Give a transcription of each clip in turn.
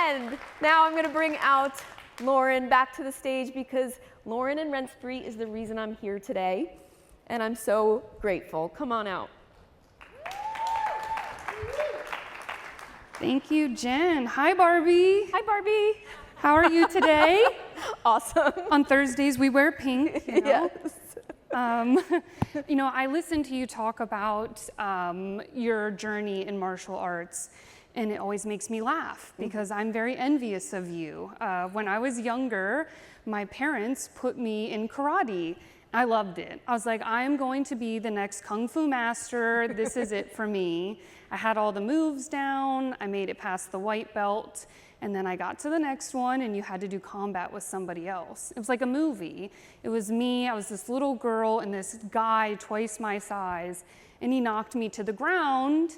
And now I'm going to bring out Lauren back to the stage because Lauren and RentSpree is the reason I'm here today. And I'm so grateful. Come on out. Thank you, Jen. Hi, Barbie. Hi, Barbie. How are you today? Awesome. On Thursdays, we wear pink. You know? Yes. I listened to you talk about your journey in martial arts, and it always makes me laugh because I'm very envious of you. When I was younger, my parents put me in karate. I loved it. I was like, I am going to be the next Kung Fu master. This is it for me. I had all the moves down. I made it past the white belt. And then I got to the next one, and you had to do combat with somebody else. It was like a movie. It was me. I was this little girl and this guy twice my size. And he knocked me to the ground.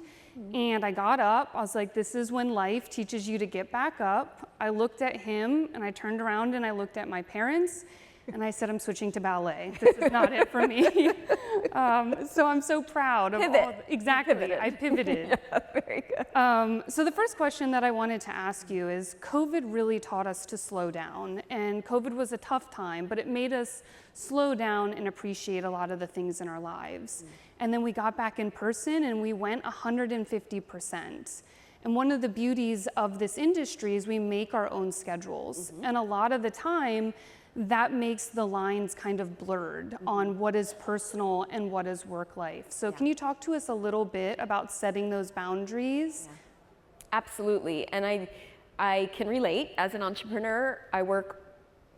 And I got up. I was like, this is when life teaches you to get back up. I looked at him, and I turned around, and I looked at my parents. And I said, I'm switching to ballet. This is not it for me. So I'm so proud of all. Exactly, I pivoted. Yeah, very good. So the first question that I wanted to ask you is, COVID really taught us to slow down. And COVID was a tough time, but it made us slow down and appreciate a lot of the things in our lives. And then we got back in person and we went 150%. And one of the beauties of this industry is we make our own schedules. And a lot of the time, that makes the lines kind of blurred on what is personal and what is work life. So can you talk to us a little bit about setting those boundaries? Yeah. Absolutely, and I can relate. As an entrepreneur, I work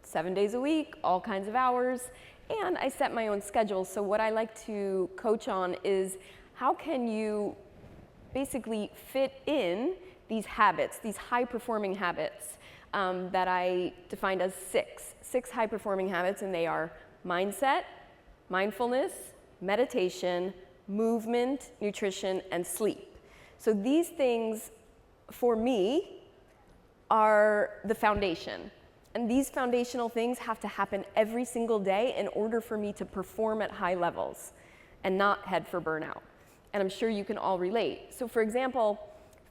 7 days a week, all kinds of hours, and I set my own schedule. So what I like to coach on is how can you basically fit in these habits, these high-performing habits that I defined as six high-performing habits, and they are mindset, mindfulness, meditation, movement, nutrition, and sleep. So these things, for me, are the foundation. And these foundational things have to happen every single day in order for me to perform at high levels and not head for burnout. And I'm sure you can all relate. So for example,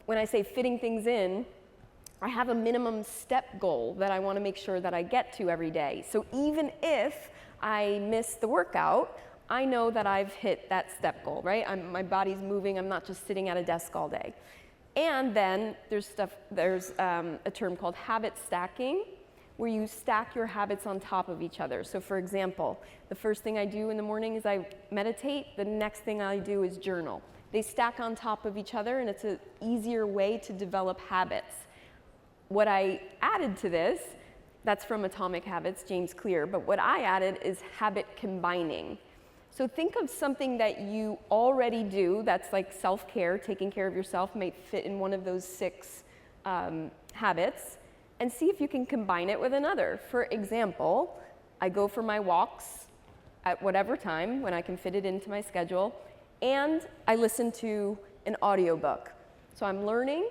when I say fitting things in, I have a minimum step goal that I want to make sure that I get to every day. So even if I miss the workout, I know that I've hit that step goal, right? My body's moving, I'm not just sitting at a desk all day. And then there's a term called habit stacking, where you stack your habits on top of each other. So for example, the first thing I do in the morning is I meditate, the next thing I do is journal. They stack on top of each other, and it's an easier way to develop habits. What I added to this, that's from Atomic Habits, James Clear, but what I added is habit combining. So think of something that you already do that's like self-care, taking care of yourself, may fit in one of those 6 habits, and see if you can combine it with another. For example, I go for my walks at whatever time when I can fit it into my schedule, and I listen to an audiobook. So I'm learning,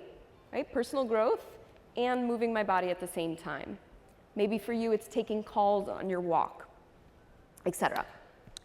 right, personal growth, and moving my body at the same time. Maybe for you, it's taking calls on your walk, etc.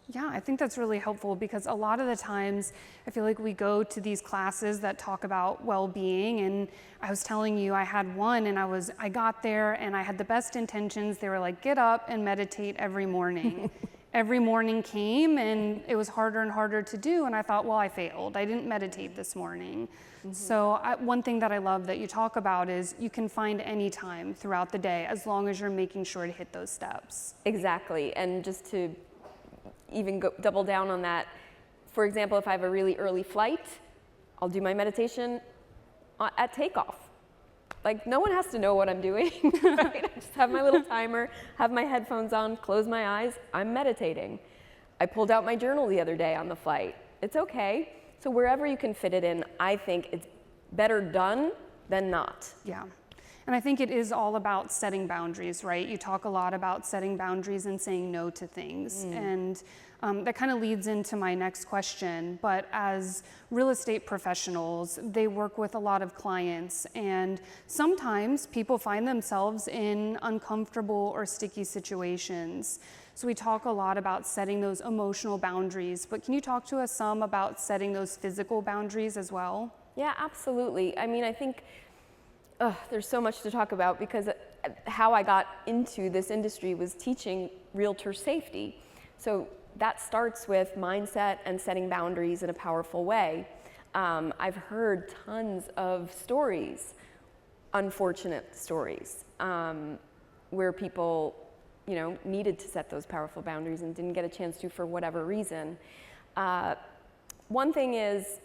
Yeah, I think that's really helpful because a lot of the times I feel like we go to these classes that talk about well-being, and I was telling you I had one and I got there and I had the best intentions. They were like, get up and meditate every morning. Every morning came and it was harder and harder to do, and I thought, well, I failed. I didn't meditate this morning. So one thing that I love that you talk about is you can find any time throughout the day as long as you're making sure to hit those steps. Exactly, and just to even double down on that, for example, if I have a really early flight, I'll do my meditation at takeoff. Like, no one has to know what I'm doing, right? I just have my little timer, have my headphones on, close my eyes, I'm meditating. I pulled out my journal the other day on the flight. It's okay. So wherever you can fit it in, I think it's better done than not. Yeah. And I think it is all about setting boundaries, right? You talk a lot about setting boundaries and saying no to things. And that kind of leads into my next question. But as real estate professionals, they work with a lot of clients. And sometimes people find themselves in uncomfortable or sticky situations. So we talk a lot about setting those emotional boundaries. But can you talk to us some about setting those physical boundaries as well? Yeah, absolutely. I mean, I think There's so much to talk about because how I got into this industry was teaching realtor safety. So that starts with mindset and setting boundaries in a powerful way. I've heard tons of stories, unfortunate stories, where people, needed to set those powerful boundaries and didn't get a chance to for whatever reason. One thing is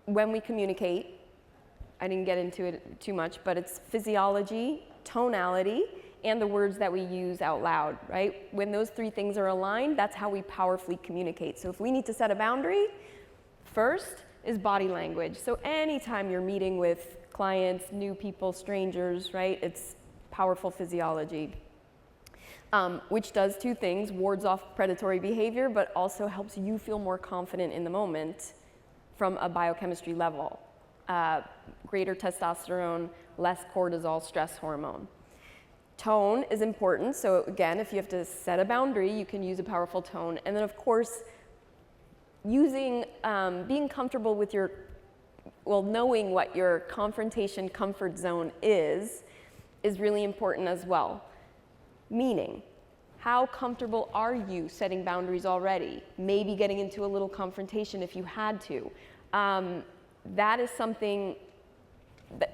when we communicate, I didn't get into it too much, but it's physiology, tonality, and the words that we use out loud, right? When those three things are aligned, that's how we powerfully communicate. So if we need to set a boundary, first is body language. So anytime you're meeting with clients, new people, strangers, right? It's powerful physiology, which does two things: wards off predatory behavior, but also helps you feel more confident in the moment from a biochemistry level. Greater testosterone, less cortisol, stress hormone. Tone is important. So again, if you have to set a boundary, you can use a powerful tone. And then of course, being comfortable with knowing what your confrontation comfort zone is really important as well. Meaning, how comfortable are you setting boundaries already? Maybe getting into a little confrontation if you had to. That is something,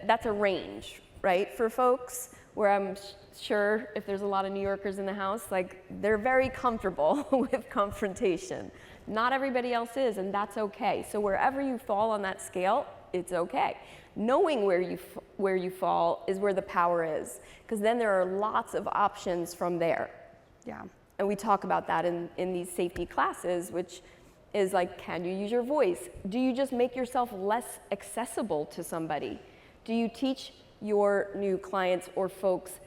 that's a range, right, for folks, where I'm sure if there's a lot of New Yorkers in the house, like, they're very comfortable with confrontation. Not everybody else is, and that's okay. So wherever you fall on that scale, it's okay. Knowing where you fall is where the power is, because then there are lots of options from there. Yeah. And we talk about that in these safety classes, which is like, can you use your voice? Do you just make yourself less accessible to somebody? Do you teach your new clients or folks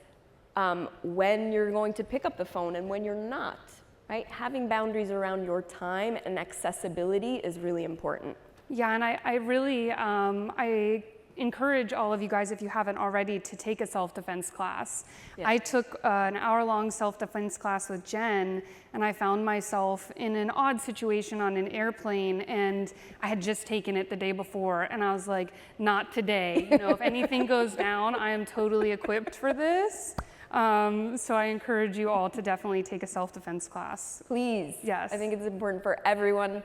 when you're going to pick up the phone and when you're not, right? Having boundaries around your time and accessibility is really important. Yeah, and I really, I encourage all of you guys, if you haven't already, to take a self-defense class. Yeah. I took an hour-long self-defense class with Jen, and I found myself in an odd situation on an airplane, and I had just taken it the day before, and I was like, not today. If anything goes down, I am totally equipped for this. So I encourage you all to definitely take a self-defense class. Please. Yes. I think it's important for everyone,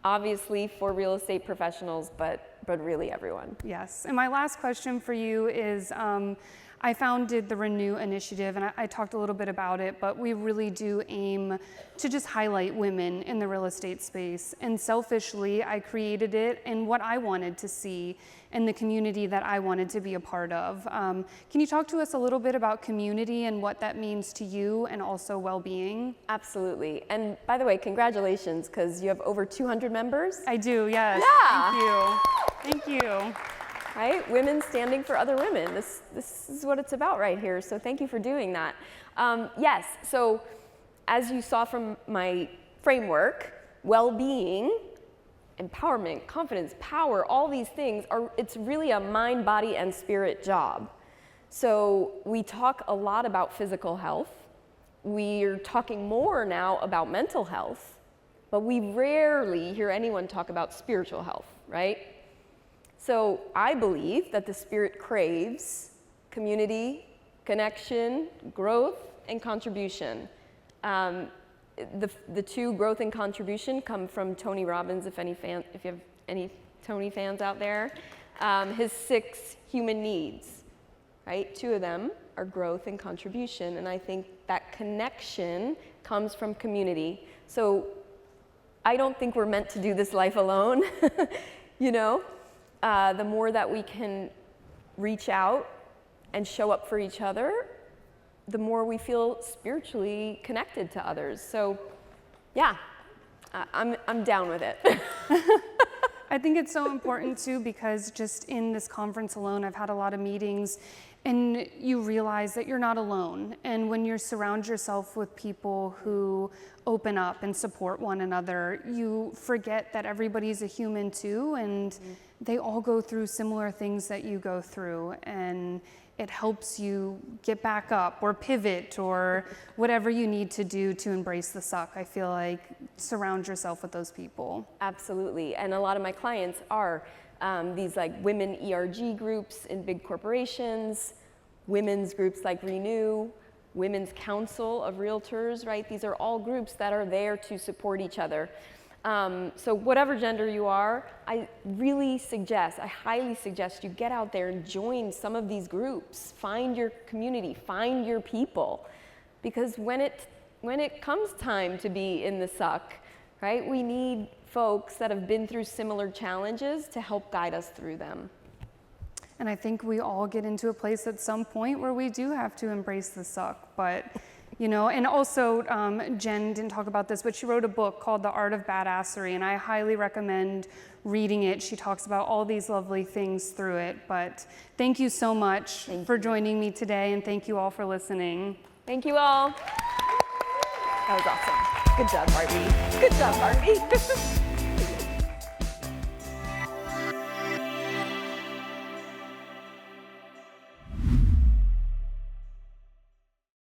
obviously for real estate professionals, but really everyone. Yes. And my last question for you is, I founded the Renew Initiative, and I talked a little bit about it, but we really do aim to just highlight women in the real estate space. And selfishly, I created it in what I wanted to see in the community that I wanted to be a part of. Can you talk to us a little bit about community and what that means to you, and also well-being? Absolutely. And by the way, congratulations, because you have over 200 members. I do, yes. Yeah. Thank you. Thank you. Right? Women standing for other women. This is what it's about right here. So thank you for doing that. Yes, so as you saw from my framework, well-being, empowerment, confidence, power, all these things it's really a mind, body, and spirit job. So we talk a lot about physical health. We're talking more now about mental health, but we rarely hear anyone talk about spiritual health, right? So I believe that the spirit craves community, connection, growth, and contribution. The two, growth and contribution, come from Tony Robbins, if you have any Tony fans out there. His 6 human needs, right? 2 of them are growth and contribution, and I think that connection comes from community. So I don't think we're meant to do this life alone, The more that we can reach out and show up for each other, the more we feel spiritually connected to others. So, yeah, I'm down with it. I think it's so important too, because just in this conference alone, I've had a lot of meetings, and you realize that you're not alone. And when you surround yourself with people who open up and support one another, you forget that everybody's a human too, and they all go through similar things that you go through, and it helps you get back up or pivot or whatever you need to do to embrace the suck. I feel like surround yourself with those people. Absolutely, and a lot of my clients are these like women ERG groups in big corporations, women's groups like Renew, Women's Council of Realtors, right? These are all groups that are there to support each other. So whatever gender you are, I highly suggest you get out there and join some of these groups. Find your community, find your people. Because when it comes time to be in the suck, right, we need folks that have been through similar challenges to help guide us through them. And I think we all get into a place at some point where we do have to embrace the suck, but you know, and also Jen didn't talk about this, but she wrote a book called The Art of Badassery, and I highly recommend reading it. She talks about all these lovely things through it, but thank you so much for joining me today, and thank you all for listening. Thank you all. That was awesome. Good job, Barbie. Good job, Barbie.